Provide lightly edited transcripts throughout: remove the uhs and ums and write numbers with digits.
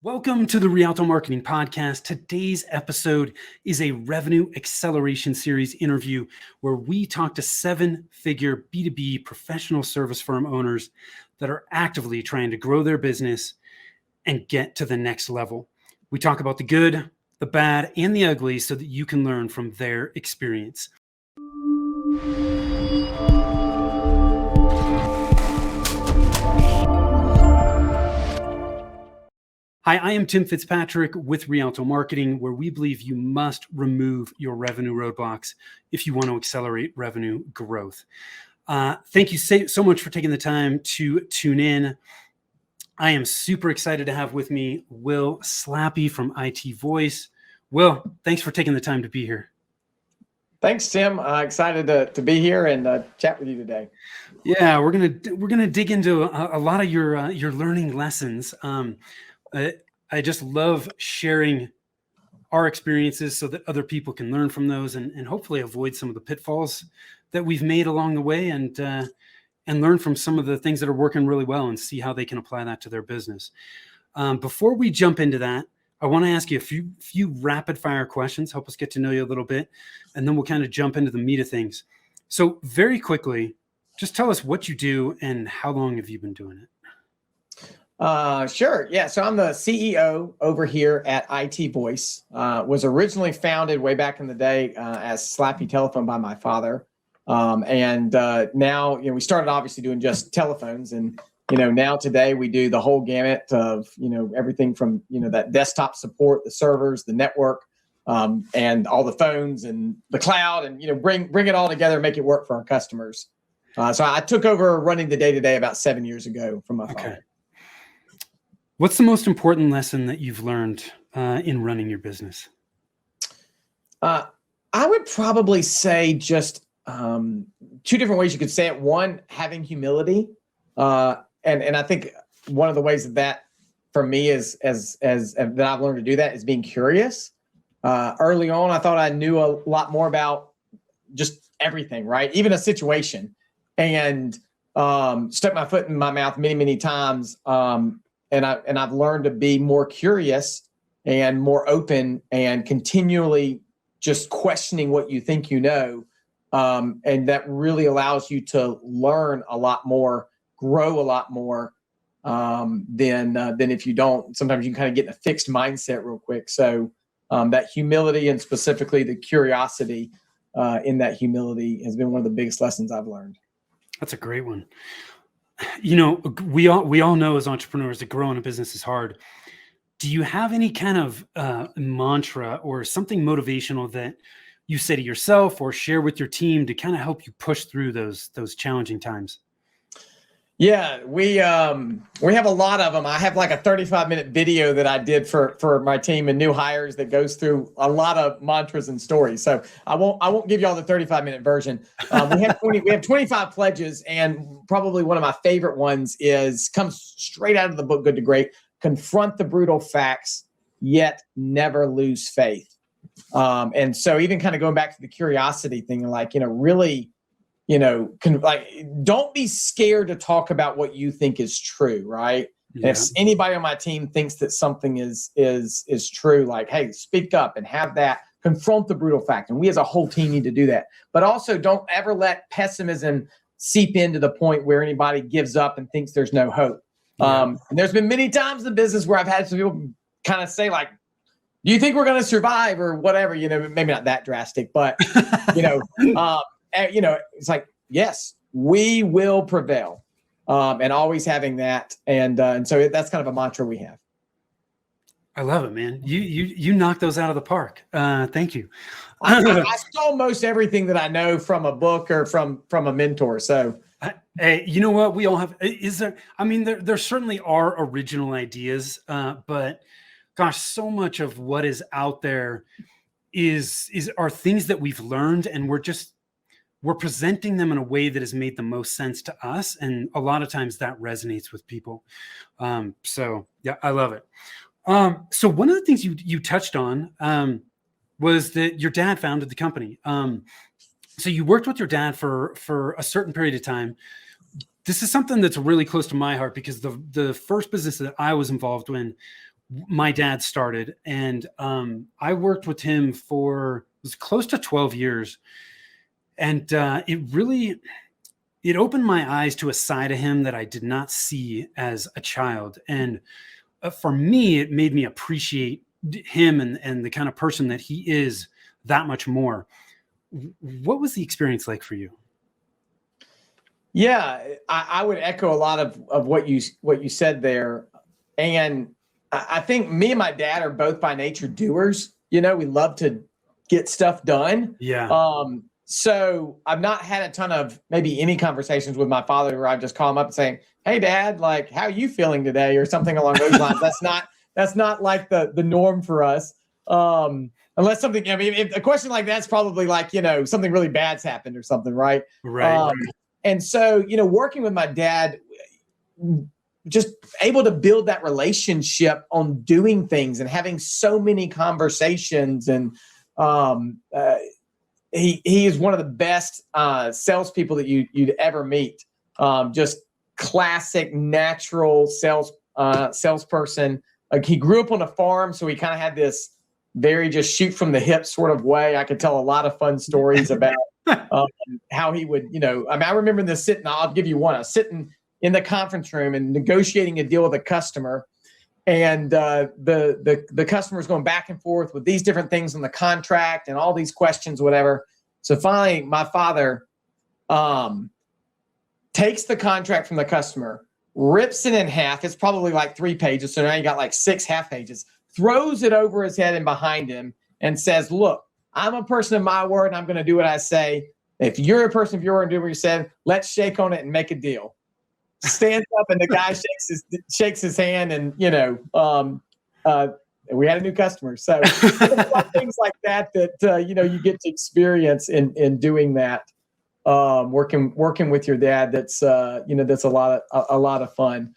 Welcome to the Rialto Marketing Podcast. Today's episode is a revenue acceleration series interview where we talk to seven-figure B2B professional service firm owners that are actively trying to grow their business and get to the next level. We talk about the good, the bad, and the ugly so that you can learn from their experience. Hi, I am Tim Fitzpatrick with Rialto Marketing, where we believe you must remove your revenue roadblocks if you want to accelerate revenue growth. Thank you so much for taking the time to tune in. I am super excited to have with me Will Slappy from IT Voice. Will, thanks for taking the time to be here. Thanks, Tim. Excited to be here and chat with you today. Yeah, we're gonna dig into a lot of your learning lessons. I just love sharing our experiences so that other people can learn from those and hopefully avoid some of the pitfalls that we've made along the way and learn from some of the things that are working really well and see how they can apply that to their business. Before we jump into that, I want to ask you a few rapid fire questions, help us get to know you a little bit, and then we'll kind of jump into the meat of things. So very quickly, just tell us what you do and how long have you been doing it? Sure. Yeah. So I'm the CEO over here at IT Voice. Was originally founded way back in the day as Slappy Telephone by my father. Now, we started obviously doing just telephones and, now today we do the whole gamut of, everything from, that desktop support, the servers, the network, and all the phones and the cloud and, bring it all together and make it work for our customers. So I took over running the day-to-day about 7 years ago from my father. What's the most important lesson that you've learned in running your business? I would probably say just two different ways you could say it. One, having humility. And I think one of the ways that for me is that I've learned to do that is being curious. Early on, I thought I knew a lot more about just everything, right? Even a situation, and stuck my foot in my mouth many, many times. And I've learned to be more curious and more open and continually just questioning what you think you know. And that really allows you to learn a lot more, grow a lot more than if you don't. Sometimes you can kind of get in a fixed mindset real quick. So that humility and specifically the curiosity in that humility has been one of the biggest lessons I've learned. That's a great one. We all know as entrepreneurs that growing a business is hard. Do you have any kind of mantra or something motivational that you say to yourself or share with your team to kind of help you push through those challenging times? Yeah, we have a lot of them. I have like a 35-minute video that I did for my team and new hires that goes through a lot of mantras and stories. So I won't give you all the 35-minute version. We have 25 pledges, and probably one of my favorite ones comes straight out of the book Good to Great. Confront the brutal facts, yet never lose faith. And so even kind of going back to the curiosity thing, really. Don't be scared to talk about what you think is true, right? Yeah. If anybody on my team thinks that something is true, hey, speak up and have that, confront the brutal fact. And we as a whole team need to do that. But also don't ever let pessimism seep into the point where anybody gives up and thinks there's no hope. Yeah. And there's been many times in business where I've had some people kind of say do you think we're going to survive or whatever, maybe not that drastic, but, it's yes, we will prevail, and always having that. And so that's kind of a mantra we have. I love it, man. You knocked those out of the park. Thank you. I stole most everything that I know from a book or from a mentor. So, hey, you know what? We all have, there certainly are original ideas, but gosh, so much of what is out there are things that we've learned, and we're presenting them in a way that has made the most sense to us. And a lot of times that resonates with people. So yeah, I love it. So one of the things you touched on was that your dad founded the company. So you worked with your dad for a certain period of time. This is something that's really close to my heart because the first business that I was involved in my dad started, and I worked with him for, it was close to 12 years. And it opened my eyes to a side of him that I did not see as a child. And for me, it made me appreciate him and the kind of person that he is that much more. What was the experience like for you? Yeah, I would echo a lot of what you said there. And I think me and my dad are both by nature doers. We love to get stuff done. Yeah. So I've not had a ton of maybe any conversations with my father where I just call him up and saying, "Hey Dad, like, how are you feeling today?" or something along those lines. That's not like the norm for us. Unless something, if a question like that's probably like, something really bad's happened or something, right? Right. And so, working with my dad, just able to build that relationship on doing things and having so many conversations. And he is one of the best salespeople that you'd ever meet. Just classic, natural salesperson. Like, he grew up on a farm, so he kind of had this very just shoot from the hip sort of way. I could tell a lot of fun stories about how he would, I remember this I'll give you one. I was sitting in the conference room and negotiating a deal with a customer. And the customer was going back and forth with these different things on the contract and all these questions, whatever. So finally, my father takes the contract from the customer, rips it in half. It's probably like 3 pages. So now you got like 6 half pages, throws it over his head and behind him and says, "Look, I'm a person of my word, and I'm going to do what I say. If you're a person of your word and do what you said, let's shake on it and make a deal." Stands up and the guy shakes his hand, and we had a new customer. So things like that you get to experience in doing that, working with your dad. That's that's a lot of fun.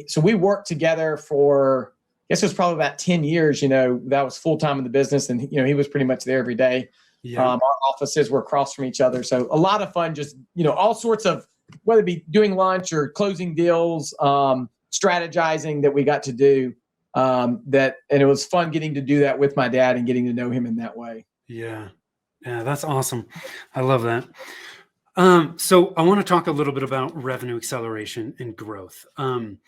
So we worked together for, I guess it was probably about 10 years. That was full time in the business, and he was pretty much there every day. Yeah. Our offices were across from each other. So a lot of fun, just, all sorts of, whether it be doing lunch or closing deals, strategizing that we got to do, and it was fun getting to do that with my dad and getting to know him in that way. Yeah. Yeah. That's awesome. I love that. So I want to talk a little bit about revenue acceleration and growth. In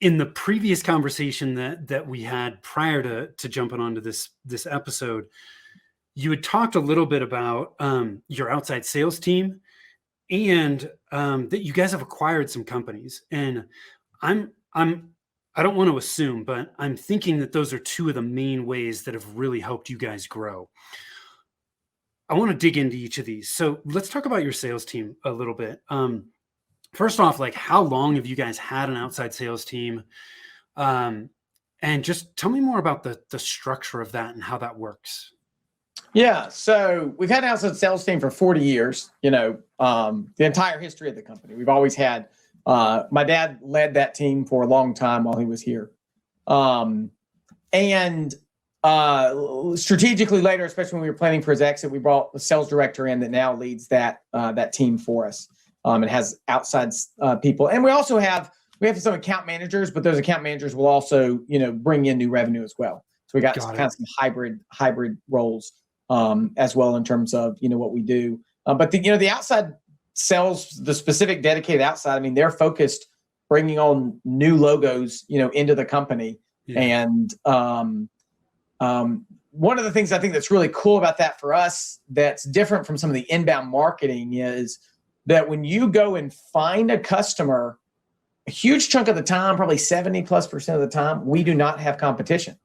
the previous conversation that we had prior to jumping onto this episode, you had talked a little bit about your outside sales team, and that you guys have acquired some companies. And I don't want to assume, but I'm thinking that those are two of the main ways that have really helped you guys grow. I want to dig into each of these. So let's talk about your sales team a little bit. First off, like, how long have you guys had an outside sales team? And just tell me more about the structure of that and how that works. Yeah. So we've had an outside sales team for 40 years, the entire history of the company. We've always had, my dad led that team for a long time while he was here. Strategically later, especially when we were planning for his exit, we brought the sales director in that now leads that team for us, and has outside people. And we also have some account managers, but those account managers will also, bring in new revenue as well. So we got kind of some hybrid roles as well in terms of, what we do. But the outside sales, the specific dedicated outside, they're focused bringing on new logos, into the company. Yeah. And one of the things I think that's really cool about that for us, that's different from some of the inbound marketing, is that when you go and find a customer, a huge chunk of the time, probably 70+% of the time, we do not have competition.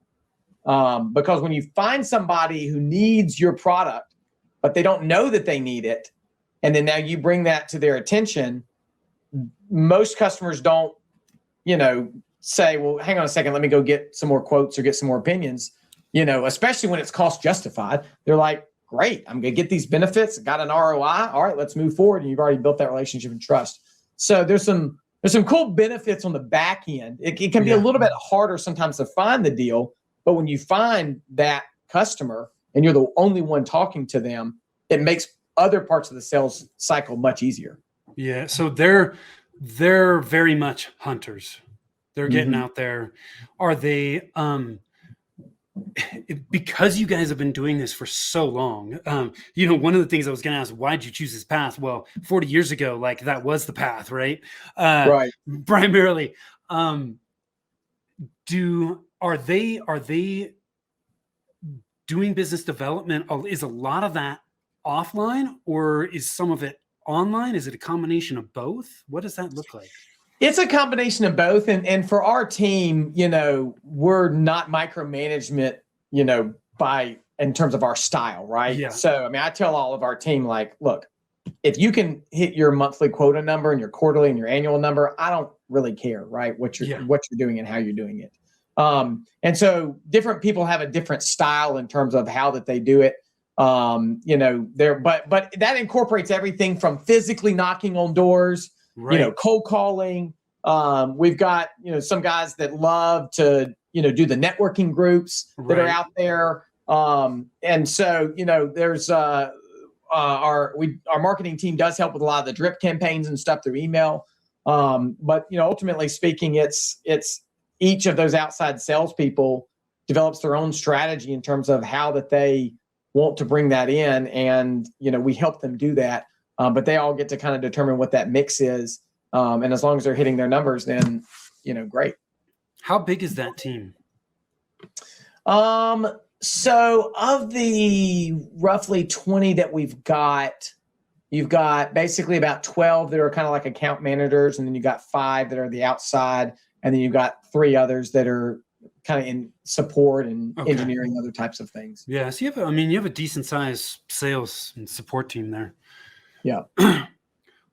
Because when you find somebody who needs your product, but they don't know that they need it, and then now you bring that to their attention, most customers don't, say, "Well, hang on a second, let me go get some more quotes or get some more opinions," especially when it's cost justified. They're like, "Great, I'm going to get these benefits, got an ROI. All right, let's move forward." And you've already built that relationship and trust. So there's some cool benefits on the back end. It can be a little bit harder sometimes to find the deal, but when you find that customer and you're the only one talking to them, it makes other parts of the sales cycle much easier. Yeah. So they're very much hunters. They're getting out there. Are they, because you guys have been doing this for so long, one of the things I was going to ask, why'd you choose this path? Well, 40 years ago, like that was the path, right? Right. Primarily. Are they doing business development? Is a lot of that offline, or is some of it online? Is it a combination of both? What does that look like? It's a combination of both. And for our team, we're not micromanagement, in terms of our style, right? Yeah. So, I mean, I tell all of our team, like, look, if you can hit your monthly quota number and your quarterly and your annual number, I don't really care, right? What you're doing and how you're doing it. And so different people have a different style in terms of how that they do it. But that incorporates everything from physically knocking on doors, right, cold calling. We've got, some guys that love to, do the networking groups that are out there. And so, there's our marketing team does help with a lot of the drip campaigns and stuff through email. But ultimately speaking, it's each of those outside salespeople develops their own strategy in terms of how that they want to bring that in. And, we help them do that. But they all get to kind of determine what that mix is. And as long as they're hitting their numbers, then, great. How big is that team? So of the roughly 20 that we've got, you've got basically about 12 that are kind of like account managers. And then you got 5 that are the outside. And then you've got 3 others that are kind of in support and engineering, other types of things. Yeah. So you have a decent sized sales and support team there. Yeah.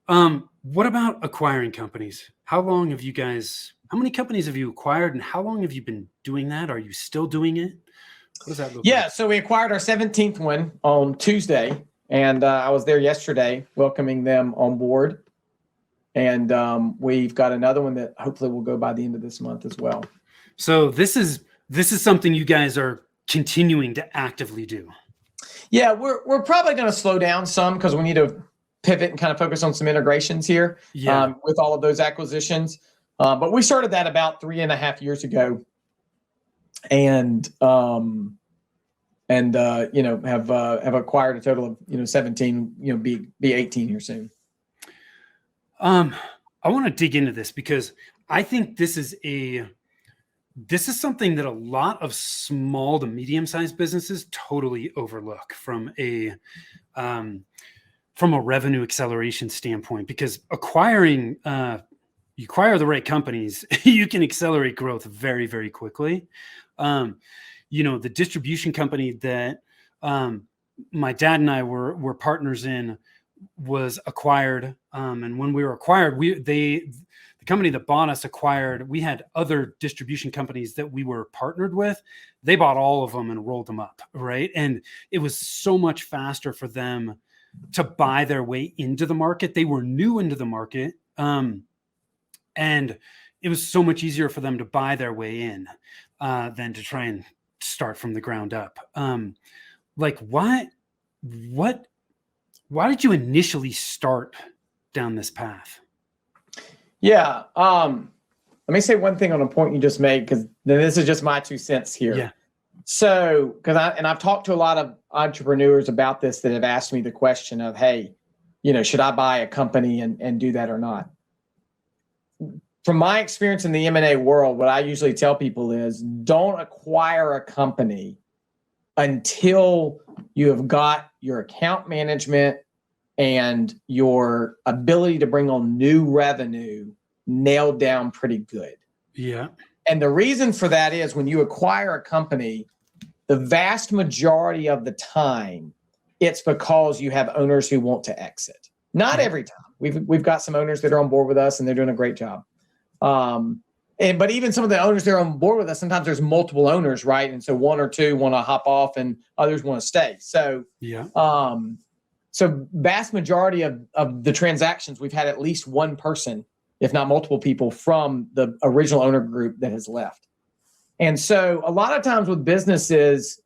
What about acquiring companies? How many companies have you acquired, and how long have you been doing that? Are you still doing it? What does that look like? Yeah. So we acquired our 17th one on Tuesday, and I was there yesterday welcoming them on board. And we've got another one that hopefully will go by the end of this month as well. So this is something you guys are continuing to actively do. Yeah, we're probably going to slow down some because we need to pivot and kind of focus on some integrations here with all of those acquisitions. But we started that about 3.5 years ago, and have acquired a total of 17. Be 18 here soon. I want to dig into this because I think this is something that a lot of small to medium-sized businesses totally overlook from a revenue acceleration standpoint, because you acquire the right companies, you can accelerate growth very, very quickly. The distribution company that my dad and I were partners in was acquired. And when we were acquired, the company that bought us acquired, we had other distribution companies that we were partnered with. They bought all of them and rolled them up. Right. And it was so much faster for them to buy their way into the market. They were new into the market. And it was so much easier for them to buy their way in than to try and start from the ground up. Why did you initially start down this path? Yeah. Let me say one thing on a point you just made, because then this is just my 2 cents here. Yeah. So, I've talked to a lot of entrepreneurs about this that have asked me the question of, hey, should I buy a company and do that or not? From my experience in the M&A world, what I usually tell people is don't acquire a company until you have got your account management and your ability to bring on new revenue nailed down pretty good. Yeah. And the reason for that is when you acquire a company, the vast majority of the time, it's because you have owners who want to exit. Not every time. We've got some owners that are on board with us and they're doing a great job. But even some of the owners that are on board with us, sometimes there's multiple owners, right? And so 1 or 2 want to hop off and others want to stay. So, so vast majority of the transactions, we've had at least one person, if not multiple people, from the original owner group that has left. And so a lot of times with businesses,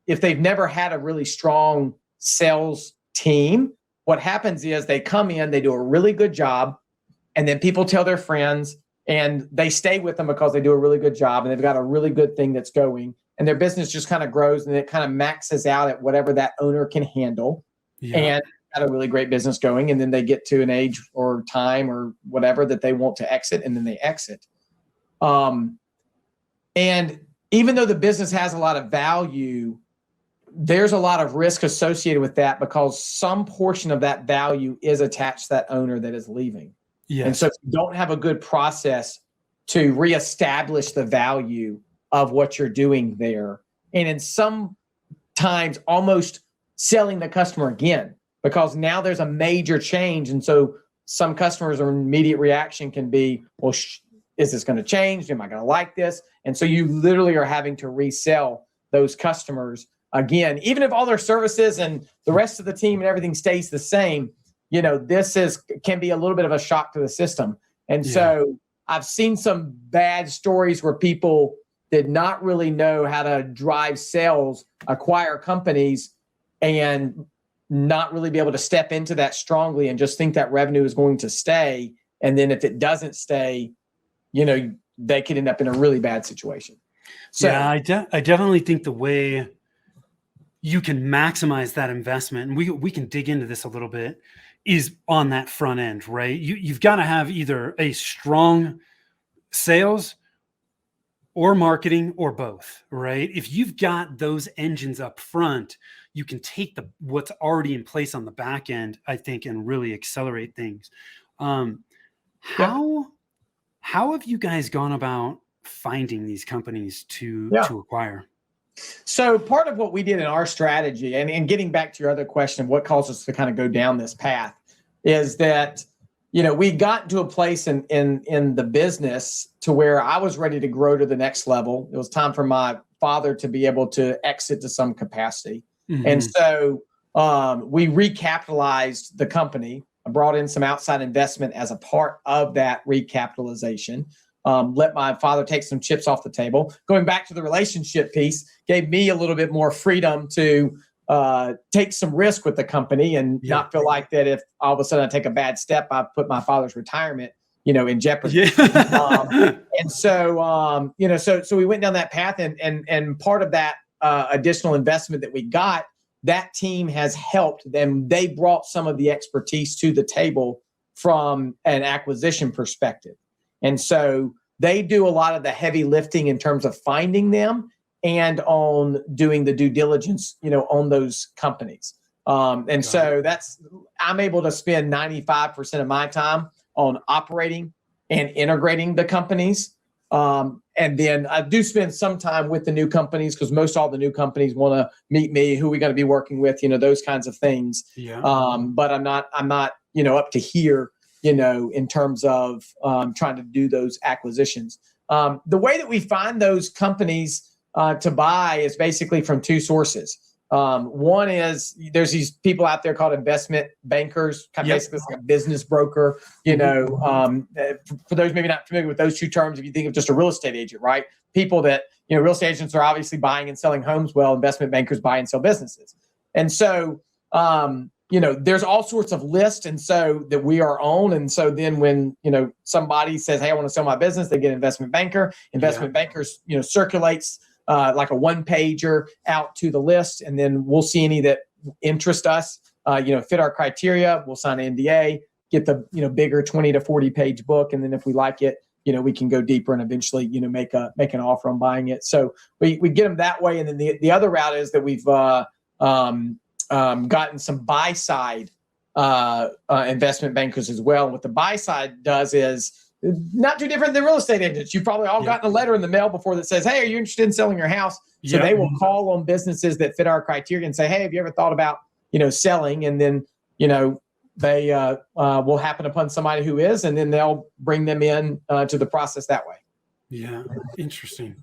if they've never had a really strong sales team, what happens is they come in, they do a really good job, and then people tell their friends, and they stay with them because they do a really good job and they've got a really good thing that's going, and their business just kind of grows and it kind of maxes out at whatever that owner can handle. Yeah. And got a really great business going, and then they get to an age or time or whatever that they want to exit, and then they exit. And even though the business has a lot of value, there's a lot of risk associated with that because some portion of that value is attached to that owner that is leaving. Yes. And so if you don't have a good process to reestablish the value of what you're doing there, and in some times almost selling the customer again, because now there's a major change. And so some customers' immediate reaction can be, well, is this going to change? Am I going to like this? And so you literally are having to resell those customers again, even if all their services and the rest of the team and everything stays the same. This can be a little bit of a shock to the system. And so I've seen some bad stories where people did not really know how to drive sales, acquire companies, and not really be able to step into that strongly and just think that revenue is going to stay. And then if it doesn't stay, they could end up in a really bad situation. So yeah, I definitely think the way you can maximize that investment, and we can dig into this a little bit, is on that front end, right? You've got to have either a strong sales or marketing or both, right? If you've got those engines up front, you can take what's already in place on the back end, I think, and really accelerate things. How have you guys gone about finding these companies to acquire? So part of what we did in our strategy, and getting back to your other question, what caused us to kind of go down this path, is that we got to a place in the business to where I was ready to grow to the next level. It was time for my father to be able to exit to some capacity. Mm-hmm. And so we recapitalized the company. I brought in some outside investment as a part of that recapitalization. Let my father take some chips off the table. Going back to the relationship piece, gave me a little bit more freedom to take some risk with the company and not feel like that if all of a sudden I take a bad step, I put my father's retirement, in jeopardy. Yeah. And so, so we went down that path, and part of that additional investment that we got, that team has helped them. They brought some of the expertise to the table from an acquisition perspective. And so they do a lot of the heavy lifting in terms of finding them and on doing the due diligence, on those companies. And so I'm able to spend 95% of my time on operating and integrating the companies. And then I do spend some time with the new companies because most all the new companies want to meet me, who we got to be working with, those kinds of things. Yeah. But I'm not, up to here, in terms of trying to do those acquisitions. The way that we find those companies to buy is basically from two sources. One is there's these people out there called investment bankers, kind of basically like a business broker. For those maybe not familiar with those two terms, if you think of just a real estate agent, right? People that, real estate agents are obviously buying and selling homes. Well, investment bankers buy and sell businesses. And so, there's all sorts of lists, and so that we are on. And so then when, somebody says, hey, I want to sell my business, they get an investment banker. Investment bankers, circulates like a one-pager out to the list, and then we'll see any that interest us, fit our criteria. We'll sign an NDA, get the, bigger 20 to 40 page book. And then if we like it, we can go deeper and eventually, make an offer on buying it. So we get them that way. And then the other route is that we've gotten some buy side investment bankers as well. And what the buy side does is not too different than real estate agents. You've probably all gotten a letter in the mail before that says, hey, are you interested in selling your house? So they will call on businesses that fit our criteria and say, hey, have you ever thought about, selling? And then, they will happen upon somebody who is, and then they'll bring them in to the process that way. Yeah. Interesting.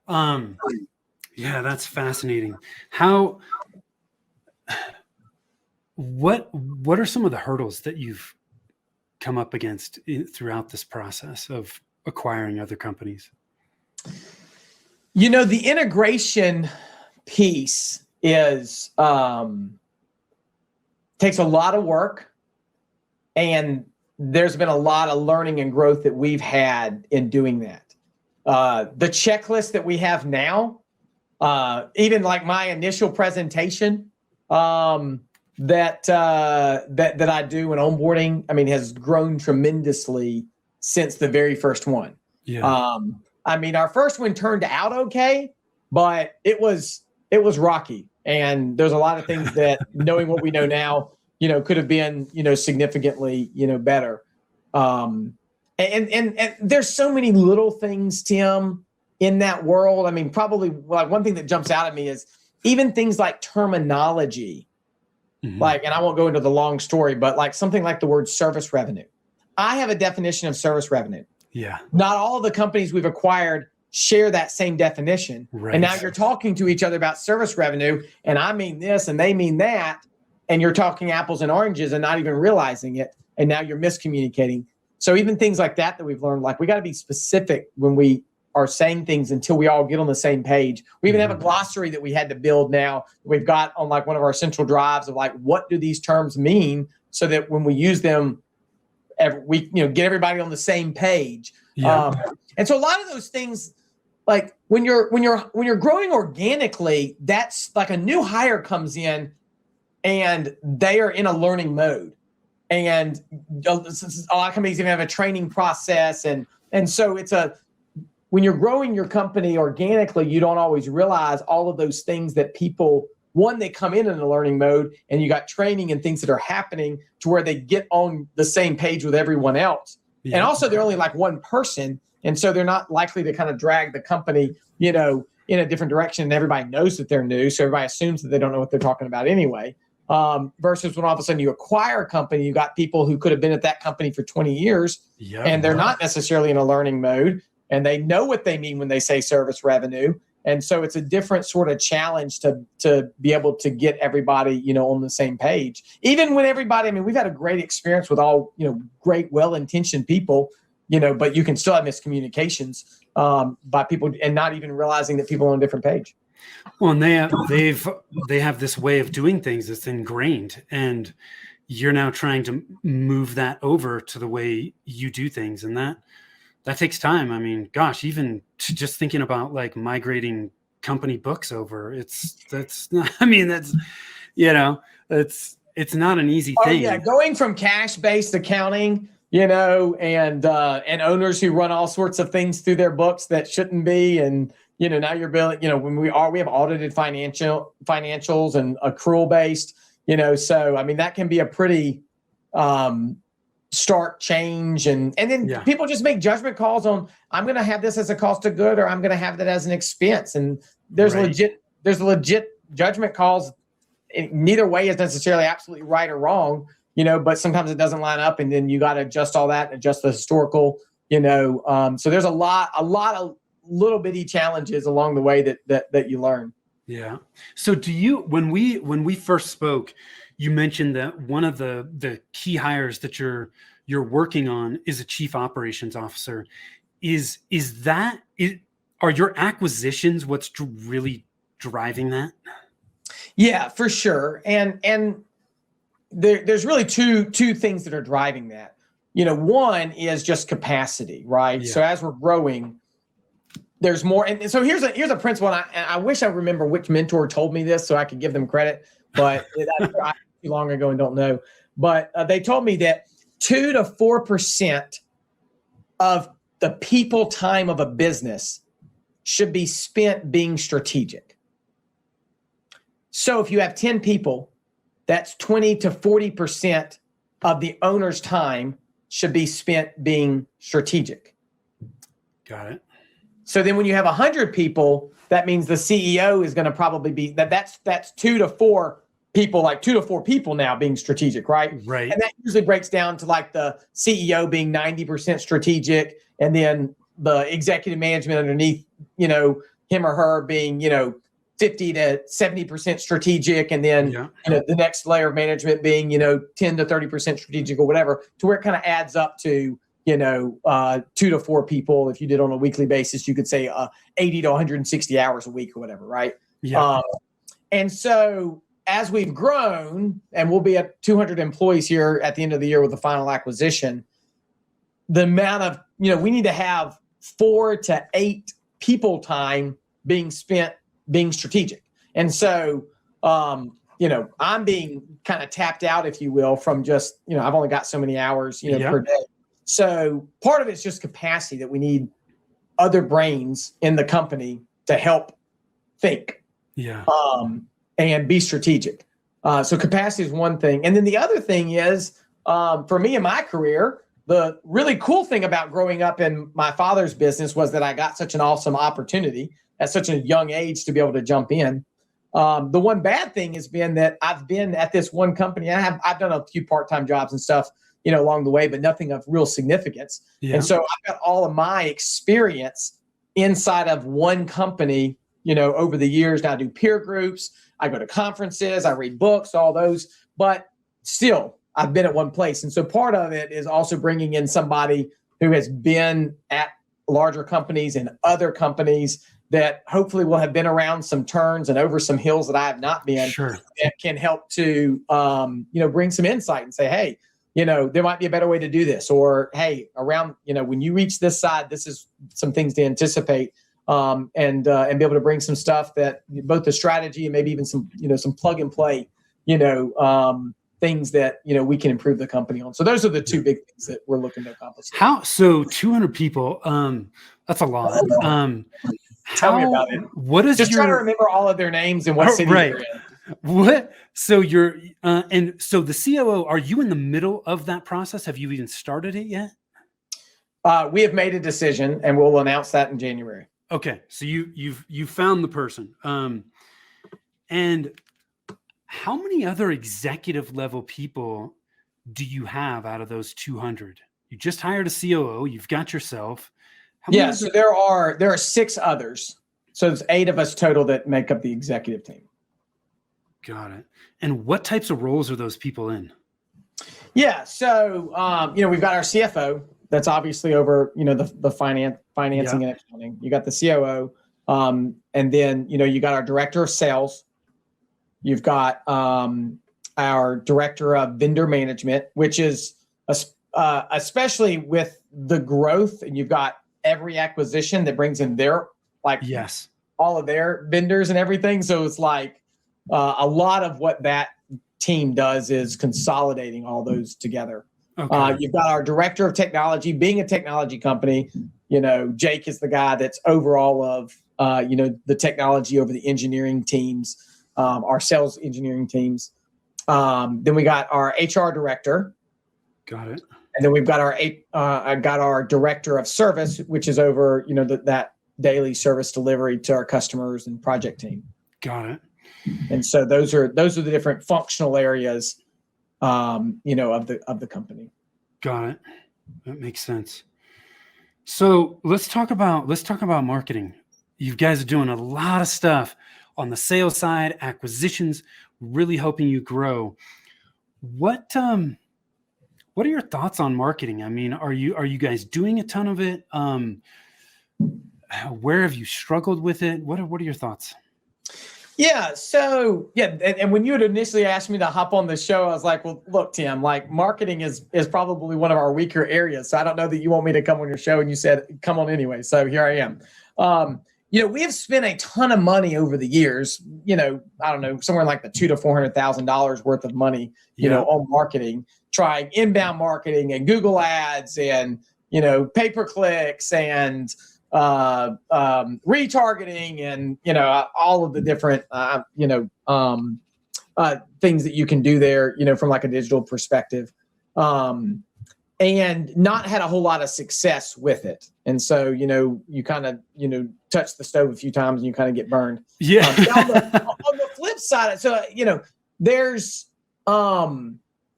Yeah, that's fascinating. What are some of the hurdles that you've come up against throughout this process of acquiring other companies? The integration piece is takes a lot of work, and there's been a lot of learning and growth that we've had in doing that. The checklist that we have now, even like my initial presentation that I do in onboarding, I mean, has grown tremendously since the very first one. Yeah. I mean, our first one turned out okay, but it was rocky. And there's a lot of things that knowing what we know now, could have been, significantly, better. And there's so many little things, Tim, in that world. I mean, probably like one thing that jumps out at me is even things like terminology. Mm-hmm. And I won't go into the long story, but like something like the word service revenue. I have a definition of service revenue. Yeah. Not all of the companies we've acquired share that same definition. Right. And now you're talking to each other about service revenue, and I mean this and they mean that, and you're talking apples and oranges and not even realizing it, and now you're miscommunicating. So even things like that we've learned, like we got to be specific when we are saying things until we all get on the same page. We even have a glossary that we had to build now. We've got on like one of our central drives of like, what do these terms mean, so that when we use them, we get everybody on the same page. Yeah. And so a lot of those things, like when you're growing organically, that's like a new hire comes in and they are in a learning mode. And a lot of companies even have a training process. And so when you're growing your company organically, you don't always realize all of those things that people, one, they come in a learning mode, and you got training and things that are happening to where they get on the same page with everyone else. Yeah. And also they're only like one person. And so they're not likely to kind of drag the company, in a different direction. And everybody knows that they're new. So everybody assumes that they don't know what they're talking about anyway. Versus when all of a sudden you acquire a company, you got people who could have been at that company for 20 years, and they're not necessarily in a learning mode, and they know what they mean when they say service revenue. And so it's a different sort of challenge to be able to get everybody, on the same page. Even when everybody, I mean, we've had a great experience with all, great, well-intentioned people, but you can still have miscommunications by people and not even realizing that people are on a different page. Well, and they have this way of doing things that's ingrained, and you're now trying to move that over to the way you do things, and that takes time. I mean, gosh, even just thinking about like migrating company books over, it's not an easy thing. Yeah, going from cash-based accounting, and owners who run all sorts of things through their books that shouldn't be, and now you're building, when we have audited financials and accrual based, so I mean that can be a pretty stark change, and then people just make judgment calls on, I'm going to have this as a cost of good, or I'm going to have that as an expense, and there's legit judgment calls. Neither way is necessarily absolutely right or wrong, but sometimes it doesn't line up, and then you got to adjust all that, adjust the historical, so there's a lot of little bitty challenges along the way that you learn. Yeah. So when we first spoke, you mentioned that one of the key hires that you're working on is a chief operations officer. Are your acquisitions what's really driving that? Yeah, for sure. And there's really two things that are driving that. One is just capacity, right? Yeah. So as we're growing, there's more. And so here's a principle. And I wish I remember which mentor told me this so I could give them credit, but I too long ago and don't know. But they told me that 2 to 4% of the people time of a business should be spent being strategic. So if you have 10 people, that's 20 to 40% of the owner's time should be spent being strategic. Got it. So then when you have 100 people, that means the CEO is going to probably be that's 2 to 4 people, like 2 to 4 people now being strategic, right? Right. And that usually breaks down to like the CEO being 90% strategic, and then the executive management underneath, him or her being, 50 to 70% strategic, and then the next layer of management being 10 to 30% strategic or whatever, to where it kind of adds up to 2 to 4 people. If you did on a weekly basis, you could say 80 to 160 hours a week or whatever, right? Yeah. And so as we've grown, and we'll be at 200 employees here at the end of the year with the final acquisition, the amount of, we need to have 4 to 8 people time being spent being strategic. And so, I'm being kind of tapped out, if you will, from just, I've only got so many hours, per day. So part of it's just capacity that we need other brains in the company to help think and be strategic. So capacity is one thing. And then the other thing is, for me in my career, the really cool thing about growing up in my father's business was that I got such an awesome opportunity at such a young age to be able to jump in. The one bad thing has been that I've been at this one company. I've done a few part-time jobs and stuff, along the way, but nothing of real significance. Yeah. And so I've got all of my experience inside of one company, over the years. Now I do peer groups, I go to conferences, I read books, all those, but still I've been at one place. And so part of it is also bringing in somebody who has been at larger companies and other companies that hopefully will have been around some turns and over some hills that I have not been. Sure. That can help to, bring some insight and say, hey, there might be a better way to do this, or, hey, around, when you reach this side, this is some things to anticipate, and be able to bring some stuff that both the strategy and maybe even some, some plug and play, things that, we can improve the company on. So those are the two big things that we're looking to accomplish. So 200 people, that's a lot. Tell me about it. What is trying to remember all of their names and what city they're in. What? So you're, and so the COO, are you in the middle of that process? Have you even started it yet? We have made a decision and we'll announce that in January. Okay. So you've found the person. And how many other executive level people do you have out of those 200? You just hired a COO. You've got yourself. So there are 6 others. So there's 8 of us total that make up the executive team. Got it. And what types of roles are those people in? Yeah. So, we've got our CFO that's obviously over, the financing and accounting. You got the COO. And then, you got our director of sales. You've got our director of vendor management, which is especially with the growth, and you've got every acquisition that brings in their all of their vendors and everything. So it's like a lot of what that team does is consolidating all those together. Okay. You've got our director of technology. Being a technology company, Jake is the guy that's over all of the technology over the engineering teams, our sales engineering teams. Then we got our HR director. Got it. And then we've got our director of service, which is over, that daily service delivery to our customers and project team. Got it. And so those are the different functional areas, of the company. Got it. That makes sense. So let's talk about marketing. You guys are doing a lot of stuff on the sales side, acquisitions, really helping you grow. What are your thoughts on marketing? I mean, are you guys doing a ton of it? Where have you struggled with it? What are your thoughts? Yeah. So and when you had initially asked me to hop on the show, I was like, well, look, Tim, like marketing is probably one of our weaker areas. So I don't know that you want me to come on your show, and you said come on anyway. So here I am. We have spent a ton of money over the years. I don't know, somewhere like the $200,000 to $400,000 worth of money, on marketing. Trying inbound marketing and Google ads and, pay-per-clicks and retargeting and, all of the different, things that you can do there, from like a digital perspective, and not had a whole lot of success with it. And so, you kind of, touch the stove a few times and you kind of get burned. Yeah. On the flip side, so, there's,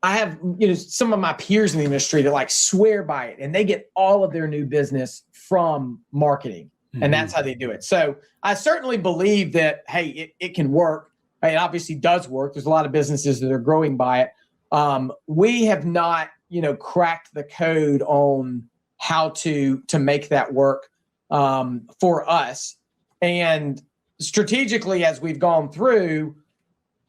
I have, some of my peers in the industry that like swear by it, and they get all of their new business from marketing, and that's how they do it. So I certainly believe that, hey, it can work. It obviously does work. There's a lot of businesses that are growing by it. We have not, cracked the code on how to make that work for us. And strategically, as we've gone through,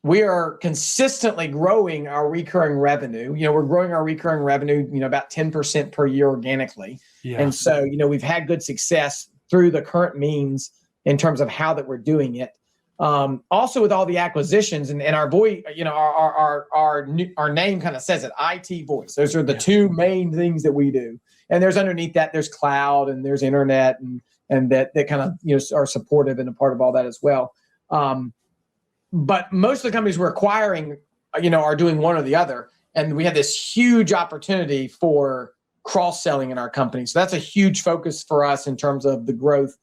we are consistently growing our recurring revenue. We're growing our recurring revenue, about 10% per year organically. Yeah. And so, we've had good success through the current means in terms of how that we're doing it. Also with all the acquisitions and our voice, our name kind of says it, IT voice. Those are the two main things that we do. And there's underneath that, there's cloud and there's internet and that kind of, are supportive and a part of all that as well. But most of the companies we're acquiring, are doing one or the other. And we have this huge opportunity for cross-selling in our company. So that's a huge focus for us in terms of the growth.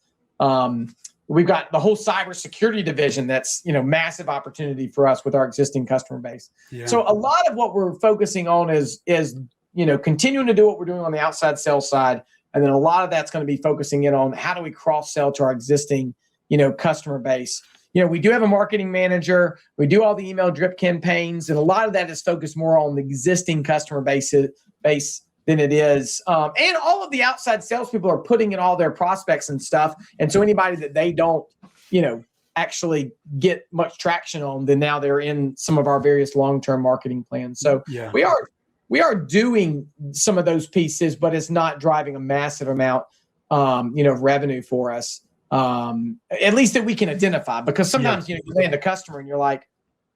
We've got the whole cybersecurity division that's, massive opportunity for us with our existing customer base. Yeah. So a lot of what we're focusing on is continuing to do what we're doing on the outside sales side. And then a lot of that's going to be focusing in on how do we cross-sell to our existing, customer base. We do have a marketing manager. We do all the email drip campaigns. And a lot of that is focused more on the existing customer base than it is. And all of the outside salespeople are putting in all their prospects and stuff. And so anybody that they don't, actually get much traction on, then now they're in some of our various long-term marketing plans. So we are doing some of those pieces, but it's not driving a massive amount, of revenue for us. At least that we can identify, because sometimes, you land a customer and you're like,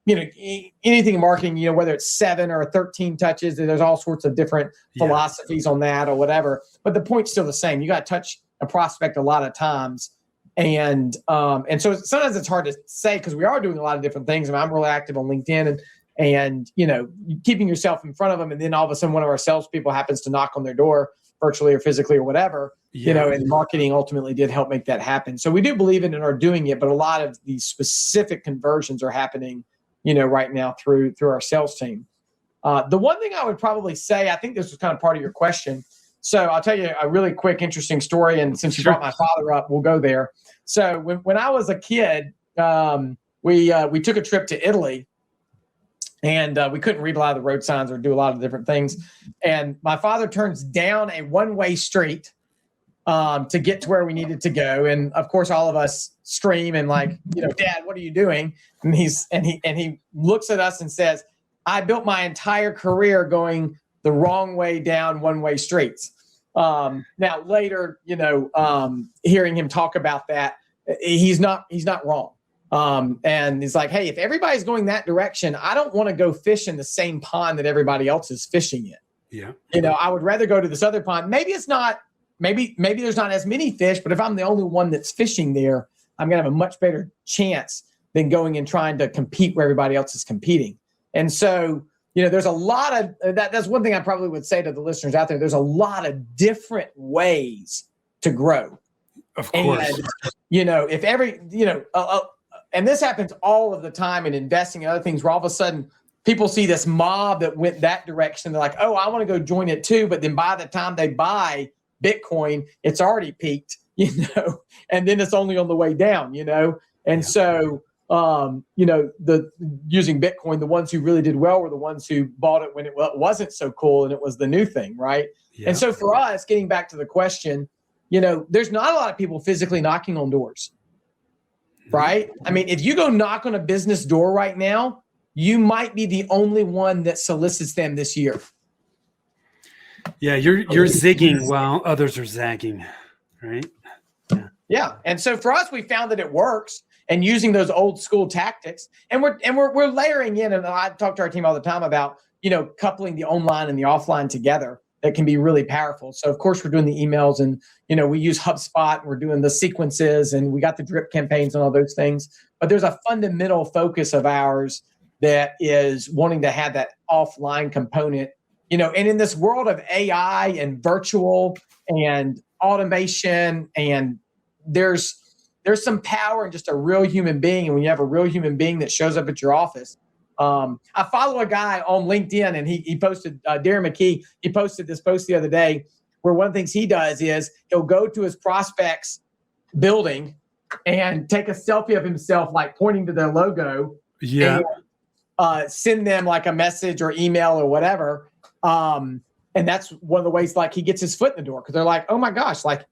anything in marketing, whether it's 7 or 13 touches, there's all sorts of different philosophies on that or whatever. But the point's still the same. You got to touch a prospect a lot of times. And so sometimes it's hard to say because we are doing a lot of different things. I'm really active on LinkedIn and keeping yourself in front of them. And then all of a sudden one of our salespeople happens to knock on their door virtually or physically or whatever, and marketing ultimately did help make that happen. So we do believe in it and are doing it, but a lot of these specific conversions are happening, right now through our sales team. The one thing I would probably say, I think this was kind of part of your question. So I'll tell you a really quick, interesting story. And since you brought my father up, we'll go there. So when I was a kid, we took a trip to Italy. And we couldn't read a lot of the road signs or do a lot of different things. And my father turns down a one-way street to get to where we needed to go. And of course, all of us scream and like, Dad, what are you doing? And he looks at us and says, I built my entire career going the wrong way down one-way streets. Now later, hearing him talk about that, he's not wrong. And he's like, hey, if everybody's going that direction, I don't want to go fish in the same pond that everybody else is fishing in. Yeah. I would rather go to this other pond. Maybe it's not, maybe there's not as many fish, but if I'm the only one that's fishing there, I'm going to have a much better chance than going and trying to compete where everybody else is competing. And so, there's a lot of that's one thing I probably would say to the listeners out there. There's a lot of different ways to grow. Of course. And, if every, and this happens all of the time in investing and other things where all of a sudden people see this mob that went that direction. They're like, oh, I want to go join it too. But then by the time they buy Bitcoin, it's already peaked, and then it's only on the way down, And so, the using Bitcoin, the ones who really did well were the ones who bought it when it wasn't so cool and it was the new thing, right? Yeah. And so for us, getting back to the question, there's not a lot of people physically knocking on doors. Right? I mean, if you go knock on a business door right now, you might be the only one that solicits them this year. Yeah, you're zigging while others are zagging, right? Yeah. And so for us, we found that it works and using those old school tactics. And we're layering in, and I talk to our team all the time about, coupling the online and the offline together. That can be really powerful. So of course we're doing the emails and, we use HubSpot and we're doing the sequences and we got the drip campaigns and all those things. But there's a fundamental focus of ours that is wanting to have that offline component, and in this world of AI and virtual and automation, and there's some power in just a real human being. And when you have a real human being that shows up at your office, I follow a guy on LinkedIn and he posted, Darren McKee, he posted this post the other day where one of the things he does is he'll go to his prospects building and take a selfie of himself, like pointing to their logo. Yeah. And, send them like a message or email or whatever. And that's one of the ways like he gets his foot in the door because they're like, oh my gosh, like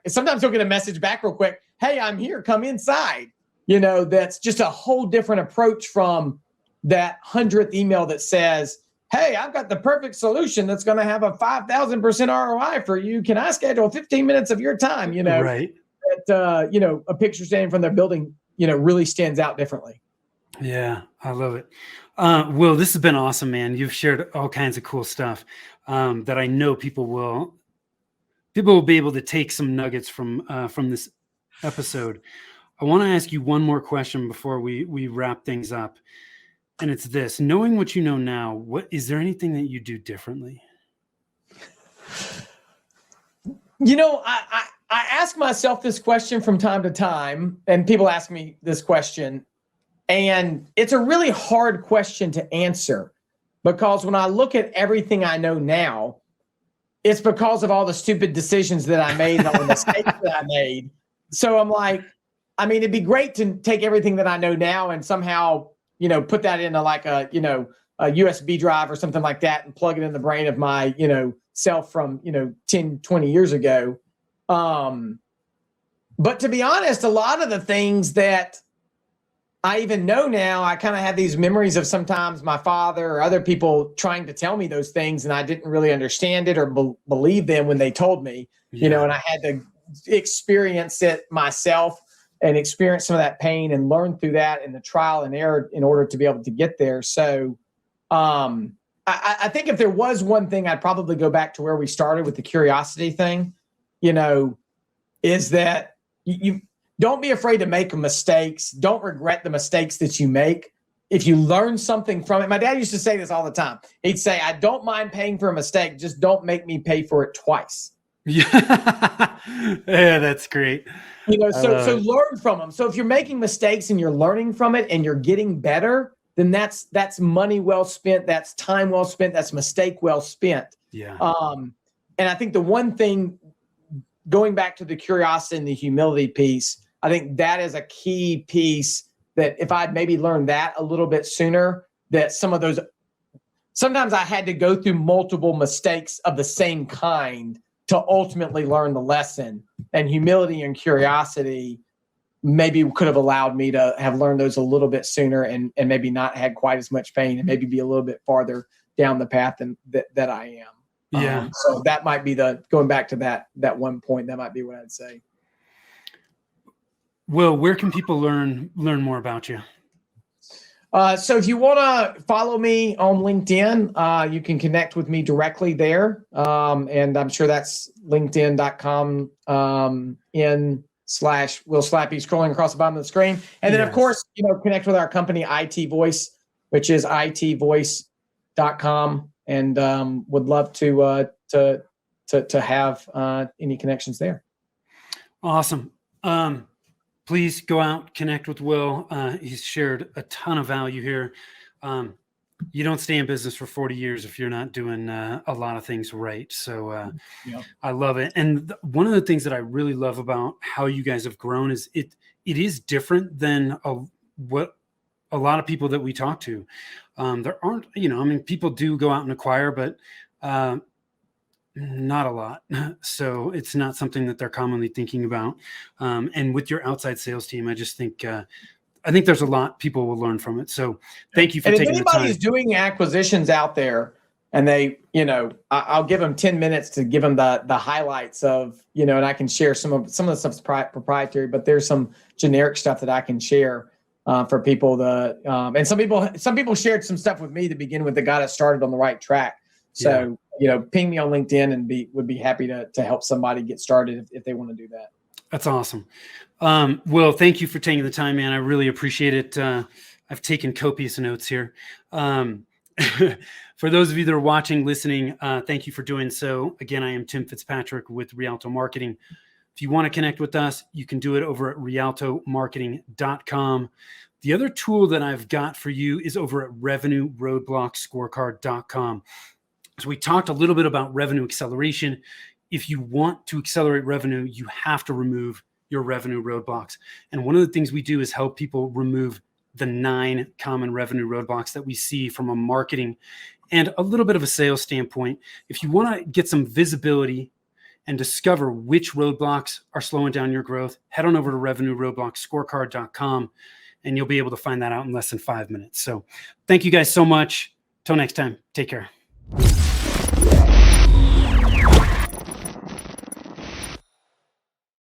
sometimes he'll get a message back real quick. Hey, I'm here, come inside. That's just a whole different approach from that 100th email that says, hey, I've got the perfect solution that's going to have a 5,000% ROI for you. Can I schedule 15 minutes of your time? Right. That, a picture standing from their building, really stands out differently. Yeah, I love it. Will, this has been awesome, man. You've shared all kinds of cool stuff that I know people will be able to take some nuggets from this episode. I want to ask you one more question before we wrap things up. And it's this: knowing what you know now, is there anything that you do differently? I ask myself this question from time to time, and people ask me this question, and it's a really hard question to answer, because when I look at everything I know now, it's because of all the stupid decisions that I made and all the mistakes that I made. So I'm like, it'd be great to take everything that I know now and somehow, put that into like a USB drive or something like that and plug it in the brain of my, self from, 10, 20 years ago. But to be honest, a lot of the things that I even know now, I kind of have these memories of sometimes my father or other people trying to tell me those things, and I didn't really understand it or believe them when they told me, and I had to experience it myself and experience some of that pain and learn through that and the trial and error in order to be able to get there. So I think if there was one thing, I'd probably go back to where we started with the curiosity thing, is that you don't be afraid to make mistakes. Don't regret the mistakes that you make. If you learn something from it, my dad used to say this all the time. He'd say, I don't mind paying for a mistake. Just don't make me pay for it twice. Yeah, that's great. So learn from them. So if you're making mistakes and you're learning from it and you're getting better, then that's money well spent. That's time well spent. That's mistake well spent. Yeah. And I think the one thing, going back to the curiosity and the humility piece, I think that is a key piece that if I'd maybe learned that a little bit sooner, that sometimes I had to go through multiple mistakes of the same kind to ultimately learn the lesson. And humility and curiosity maybe could have allowed me to have learned those a little bit sooner and maybe not had quite as much pain and maybe be a little bit farther down the path that I am. Yeah. So that might be going back to that one point, that might be what I'd say. Will, where can people learn more about you? So if you want to follow me on LinkedIn, you can connect with me directly there. And I'm sure that's linkedin.com /Will Slappy, scrolling across the bottom of the screen. And then, of course, connect with our company, IT Voice, which is itvoice.com. And would love to have any connections there. Awesome. Please go out, connect with Will. He's shared a ton of value here. You don't stay in business for 40 years if you're not doing a lot of things right. So I love it. And one of the things that I really love about how you guys have grown is it is different than what a lot of people that we talk to. There aren't, people do go out and acquire, but not a lot. So it's not something that they're commonly thinking about. And with your outside sales team, I just think, I think there's a lot people will learn from it. So thank you for taking the time. If anybody's doing acquisitions out there and they, I'll give them 10 minutes to give them the highlights of, and I can share some of the stuff's proprietary, but there's some generic stuff that I can share for people and some people shared some stuff with me to begin with that got us started on the right track. So, ping me on LinkedIn and would be happy to help somebody get started if they want to do that. That's awesome. Will, thank you for taking the time, man. I really appreciate it. I've taken copious notes here. For those of you that are watching, listening, thank you for doing so. Again, I am Tim Fitzpatrick with Rialto Marketing. If you want to connect with us, you can do it over at rialtomarketing.com. The other tool that I've got for you is over at revenueroadblockscorecard.com. So we talked a little bit about revenue acceleration. If you want to accelerate revenue, you have to remove your revenue roadblocks. And one of the things we do is help people remove the 9 common revenue roadblocks that we see from a marketing and a little bit of a sales standpoint. If you want to get some visibility and discover which roadblocks are slowing down your growth, head on over to revenueroadblockscorecard.com and you'll be able to find that out in less than 5 minutes. So thank you guys so much. Till next time, take care.